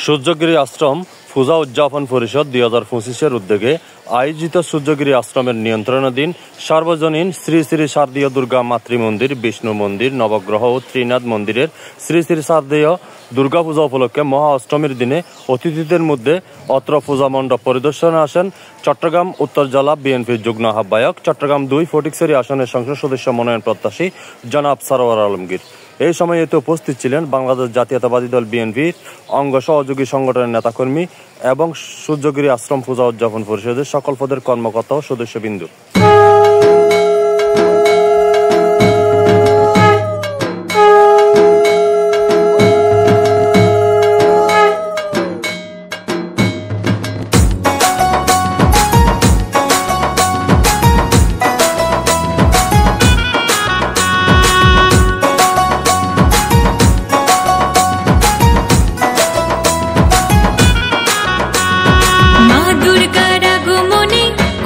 সূর্যগিরি আশ্রম পূজা উদযাপন পরিষদ 2025 উদ্যোগে আয়োজিত সূর্যগিরি আশ্রমের নিয়ন্ত্রণাধীন সার্বজনীন শ্রী শ্রী শারদীয় দুর্গা মাতৃ মন্দির, বিষ্ণু মন্দির, নবগ্রহ ও ত্রিনাথ মন্দিরের শ্রী শ্রী শারদীয় দুর্গা পূজা উপলক্ষে মহা অষ্টমীর দিনে অতিথিদের মধ্যে অত্র পূজা মণ্ডপ পরিদর্শনে আসেন চট্টগ্রাম উত্তর জেলা বিএনপির যুগ্ম আহ্বায়ক, চট্টগ্রাম 2 ফটিকছড়ি আসনের সংসদ সদস্য মনোনয়ন প্রত্যাশী জনাব সরওয়ার আলমগীর। এই সময় এতে উপস্থিত ছিলেন বাংলাদেশ জাতীয়তাবাদী দল বিএনপির অঙ্গ সহযোগী সংগঠনের নেতাকর্মী এবং সূর্যগিরি আশ্রম পূজা উদযাপন পরিষদের সকল পদের কর্মকর্তা ও সদস্যবৃন্দ।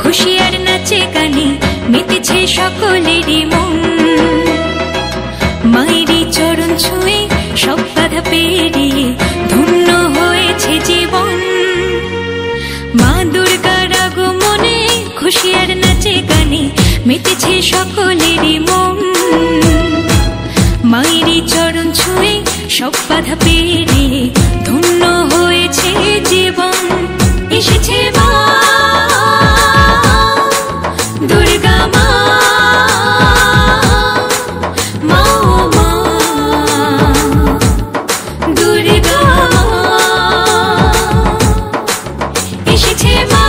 খুশিয়ার নাচে গানে মেতেছে সকলেরই মন, মায়েরই চরণ ছুঁয়ে সব বাধা পেরিয়ে ধন্য হয়েছে জীবন। মা দুর্গার আগমনে খুশিয়ার নাচে গানে মেতেছে সকলেরই মন, মায়েরই চরণ ছুঁয়ে সব বাধা পেরিয়ে ধন্য হয়েছে জীবন। এসেছে মা দুর্গা মা, মা মা দুর্গা, এসেছে মা